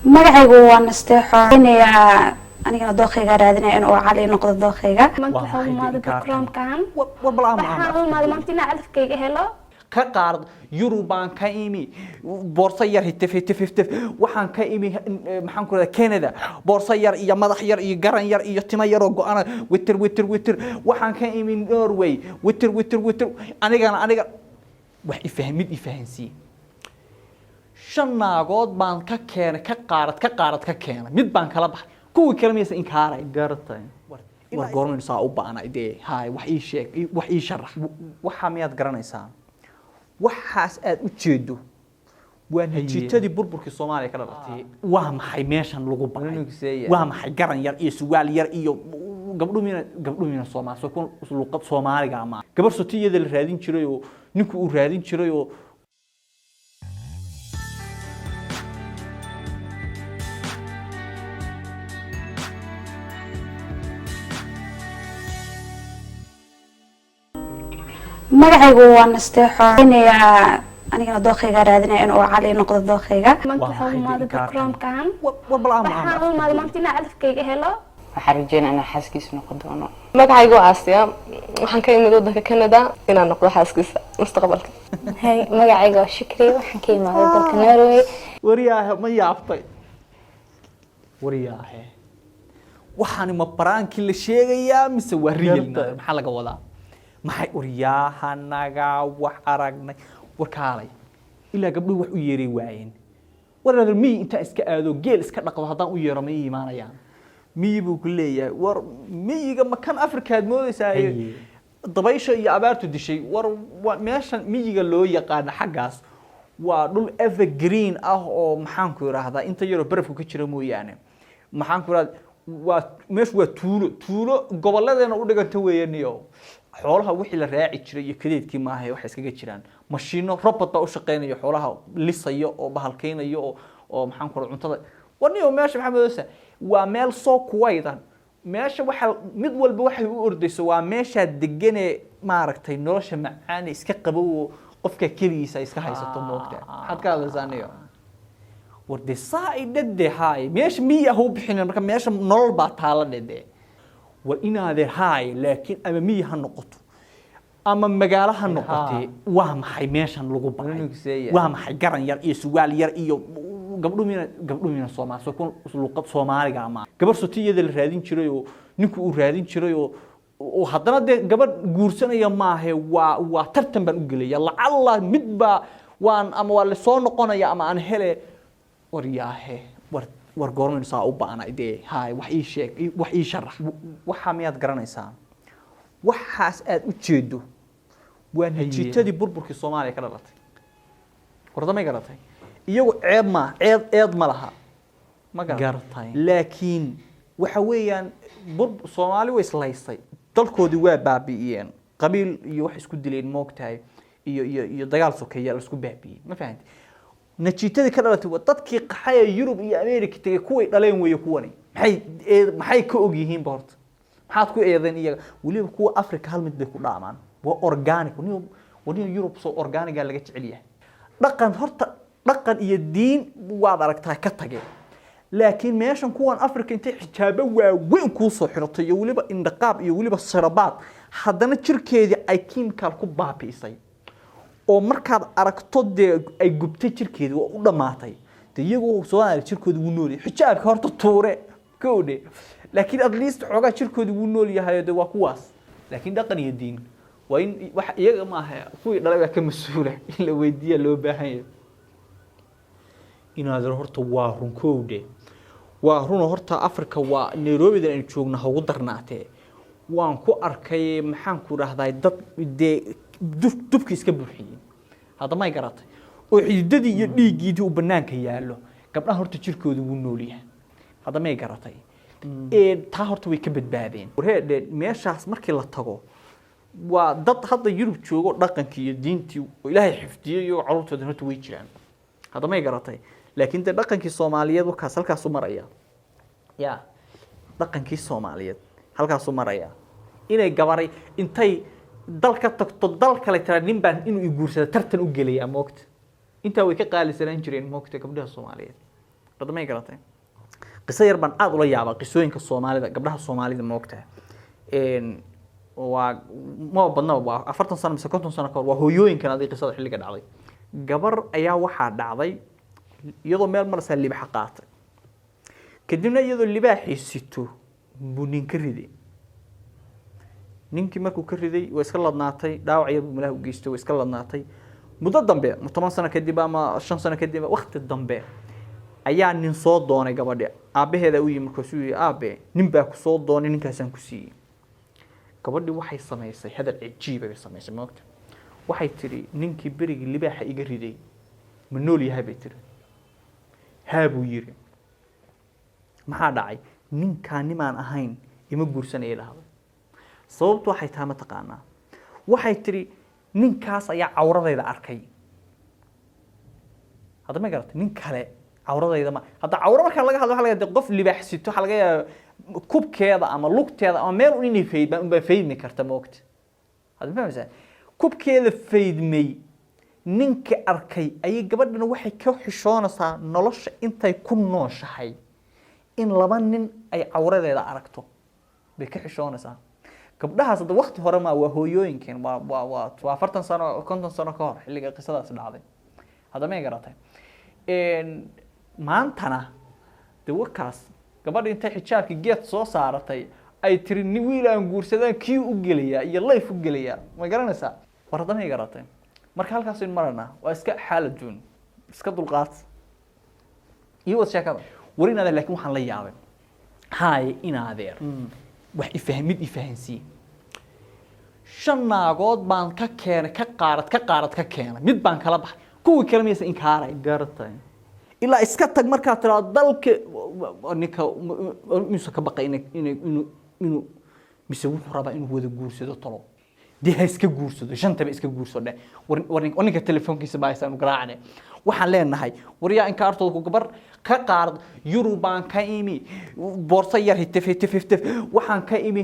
magacaygu waa nasteexo inaya anigana dookhayga raadinaya in uu cali noqdo dookhayga maanta waxa uu maaday programkan waxaan maanta inaan calafkayga helo ka qaard Yurubaan ka imi boorso yar hitef waxaan ka imi maxaan ku radaa Canada boorso yar iyo madax yar iyo garan yar iyo timo yar oo go'ana witir waxaan ka imi Norway witir aniga wax ifahmid shan naagood baan ka keenay ka qaarad mid baan kala baxay kuwii kale meesha in kaaray gaartay war goormaan saa u baana idee hay wax ii sheeg wax ii sharax waxa miyaad garanaysaa waxaas aad u jeedo waa natiijadii burburkii Soomaaliya ka dhalatay waa maxay meeshan lagu baxay waa maxay garan yar iyo suwaal yar iyo gabdho mina Soomaaliya ku luqad Soomaaliga ama gabar sotiyada la raadin jiray oo ninku uu raadin jiray oo magacaygu waa nasteexo inaya anigana dookhayga raadinaya in uu cali noqdo dookhayga maanta waxa uu maaday programkan waxaan u maaday maanta inaan calafkayga helo waxaan rajeynaa inaan xaaskiisa noqon doono magacaygu waa Aasiya waxaan ka imid waddanka Canada inaan noqdo xaaskiisa mustaqbalka magacaygu waa Shukri waxaan ka imaaday dalka Norway wariyaahe ma yaabtay wariyaahe waxaan ma baraankii la sheegayaa mise waa real maxaa laga wadaa maxay uriyahanaga wax aragnay warkaalay ilaa gabdhuhu wax u yeeray waayeen warar mi inta iska aado geel iska dhaqdo hadaan u yeero ma iimaanayaan miyibu ku leeyahay war miyiga makan Afrikaad moodaysaa dabaysha iyo abaartu dishay war meeshan miyiga loo yaqaan xagaas waa dhul evergreen ah oo maxaan ku yiraahdaa inta yaro barafku ka jira mooyaane maxaan ku yiraahdaa waa meeshu waa tuulo gobolladeena u dhiganta weeyaniyo xoolaha wixii la raaci jiray iyo kadeedkii ma ahay wax iskaga jiraan mashiino robot baa u shaqeynaya xoolaha lisayo oo bahalkeynayo oo maxaan ku cuntada waniyo meesha maxamed waa meel soo kuwaydan meesha waxa mid walba waxay u ordayso waa meesha deganee maaragtay nolosha macaan iska qabow qofka kaliisa iska haysato moogta had ka hadlaysanayo warde saaidade hay meesha miya huu bixin marka meesha nolol baa taala dhade war inaad hay laakiin ama miya ha noqoto ama magaalo ha noqotay waa maxay meeshan lagu baxay waa maxay garan yar iyo suwaal yar iyo gabdho mina Soomaaliya ku luqad Soomaaliga ama gabar sotiyada la raadin jiray oo ninku uu raadin jiray oo haddana de gabar guursanaya ma ahe waa tartan baan u gelaya lacalla midba waan ama waa la soo noqonaya ama aan hele wariyaahe war goormaan saa u baana idee hay wax ii sheeg wax ii sharax waxa miyaad garanaysaa waxaas aad u jeedo waa natiijadii burburkii Soomaaliya ka dhalatay wardamay garatay iyagu ceeb ma laha ma garatay laakiin waxa weeyaan Soomaali way islaysay dalkoodii waa baabi'iyeen qabiil iyo wax isku dileen moogtahay iyo dagaal sokeeya la isku baabi'iyay ma fahanti natiijadii ka dhalatay waa dadkii qaxay Yurub iyo Ameerika tagay kuway dhaleen weeyo kuwani maxay ka og yihiin boorta maxaad ku eedan iyaga waliba kuwa Afrika hal mid bay ku dhaamaan waa organic waniyo Yurub soo organic laga jecel yahay dhaqan iyo diin waad aragtaa ka tageen laakiin meeshan kuwan Afrika intay xijaabo waaweyn ku soo xirtay iyo waliba indhaqaab iyo waliba sarabaad haddana jirkeedii ay chemical ku baabiisay oo markaad aragto ay gubtay jirkeedii waa u dhamaatay iyagoo Soomaaliya jirkoodu wuu nool yahay xijaabka horta tuure koode laakiin at least xogaa jirkoodu wuu nool yahay waa kuwaas laakiin dhaqan iyo diin waa in wax iyaga ma aha kuwii dhalay ka mas'uula in la weydiiyo loo baahan yahay inaad horta waa run koode waa run horta Afrika waa Nairobi aan joogna ugu darnaatee waan ku arkay maxaan ku raahday dad dubki iska buuxiyay hada ma garatay oo xididadii iyo dhiigidii u banaanka yaalo gabdhaha horta jirkoodu wuu nool yahay hada ma garatay taa horta way ka badbaadeen warheed meeshaas markii la tago waa dad hadda Yurub joogo dhaqankii iyo diintii oo Ilaahay xifdiyay iyo carruurtooda horta way jiraan hada ma garatay laakiin dhaqankii Soomaaliyeed waxa halkaas u maraya dhaqankii Soomaaliyeed halkaas u maraya inay gabaray intay dalka tagto dal kale tira nin baan inuu i guursado tartan u gelay moogta inta way ka qaalisanaan jireen moogta gabdhaha Soomaaliyeed dadmay garatay qiso yar baan aad ula yaabaa qisooyinka Soomaalida gabdhaha Soomaalida ma ogtahay waa ma badna waa 40 sano mise 50 sano ka hor waa hooyooyinkan adii qisada xilliga dhacday gabar ayaa waxaa dhacday iyadoo meel marsa libax qaatay kadibna iyadoo libaaxii sito buu nin ka riday ninkii markuu ka riday waa iska ladnaatay dhaawac yar buu malaha u geystay waa iska ladnaatay muddo dambe 10 sano kadib ama 5 sano kadib waqti dambe ayaa nin soo doonay gabadha aabaheeda u yimid markaasuu yiri aabe nin baa ku soo doonay ninkaasaan ku siiyay gabadhi waxay samaysay hadal cajiib ah samaysay moogta waxay tiri ninkii berigi libaaxa iga riday ma nool yahay bay tiri haabuu yiri maxaa dhacay ninkaan nimaan ahayn ima guursanay lahayd sababtu waxay tahay ma taqaanaa waxay tiri ninkaas ayaa cawradayda arkay hadda ma garatay nin kale cawradayda ma hadda cawra marka laga hadlo waxa laga yaabaa qof libaax sito waxa laga yaabaa kubkeeda ama lugteeda ama meel inay faydmi karta moogta hadda ma fahamsan kubkeeda faydmay ninka arkay ayay gabadhana waxay ka xishoonaysaa nolosha intay ku nooshahay in laba nin ay cawradeeda aragto bay ka xishoonaysaa gabdhahaas hadda waqti hore ma waa hooyooyinkeen waa 40 sano 50 sano ka hor xilliga qisadaas dhacday hadda ma garatay maantana de wakaas gabadha intay xijaabki geed soo saaratay ay tiri ni wiil aan guursadaan kii u geliya iyo life u geliya ma garanaysaa war hadda ma garatay marka halkaas in marana waa iska xaalad duun iska dulqaad iyo wad sheekada warinaada laakiin waxaan la yaabay haay inaadeer wax ifahansi shan naagood baan ka keenay ka qaarad ka keenay mid baan kala baxay kuwii kale maysan inkaaray garatay ilaa iska tag markaa tira dalka ninka muuse ka baqay inuu mise wuxuu rabaa inuu wada guursado talo dee iska guursado shantaba iska guursado warninka telefoonkiisa baaysan garaacne waxaan leenahay wariyaa in kaartooda ku gabar ka qaarad Eurobaan ka imi boorso yar hitif waxaan ka imi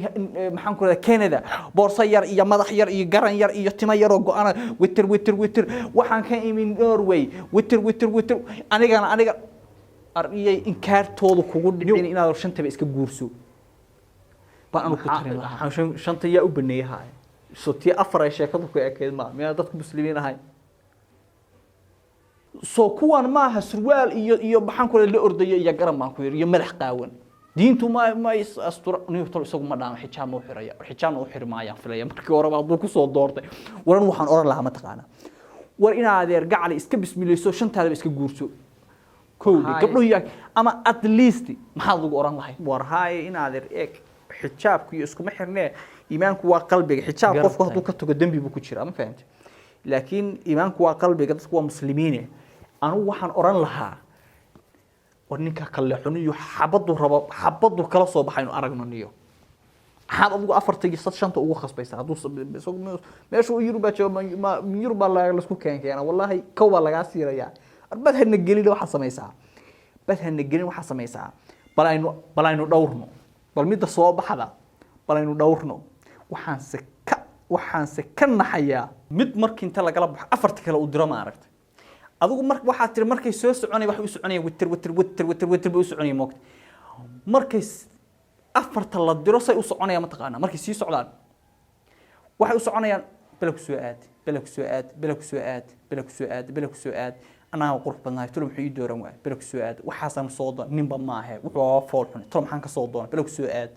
maxaan ku radaa Canada boorso yar iyo madax yar iyo garan yar iyo timo yar oo go'ana witir waxaan ka imi Norway witir aniga ariyay in kaartooda kugu dhicin inaad shantaba iska guurso baan anu ku tarin lahaa shanta yaa u baneeyahay sooti afar ay sheekadu ku ekeed ma dadku muslimiin ahay soo kuwan ma aha surwaal iyo maxaan ku la ordayo iyo garan baan ku yiri iyo madax qaawan diintu ma astur niyo isagu ma dhaama xijaab ma u xiraya xijaabna u xirmaayaan filaya markii hore baa ku soo doortay waran waxaan oran lahaa ma taqaana war ina adeer gacali iska bismilayso shantaada iska guurso koodi gabdhuhu ama at least maxaad ugu oran lahayd war haay ina adeer eeg xijaabku iyo isku ma xirnee iimaanku waa qalbiga xijaab qofku hadduu ka tago dambi buu ku jiraa ma fahamtay laakiin iimaanku waa qalbiga dadku waa muslimiin anu waxaan oran lahaa war ninka kale xuniyo xabadu kala soo baxayno aragno niyo xad adigu afartigi shanta ugu khasbaysa haduu meeshu Yuruba jooga Yuruba la isku keenkeena wallahi kooba laga siiraya arbad hadna gelin waxa samaysaa balaynu dhawrno bal mid soo baxada balaynu dhawrno waxaan se ka naxaya mid markii inta laga baxo afarta kale u diro ma aragtay adigu waxa tiri markay soo soconay wax u soconay witir buu soconay moogta markay afarta la diro say u soconayaan ma taqaana markay sii socdaan waxay u soconayaan bala ku soo aad anaa qurux badnaay tolo wuxuu ii dooran waay bala ku soo aad waxaasan soo doon ninba ma aha wuxuu fool xun tolo maxaan ka soo doon bala ku soo aad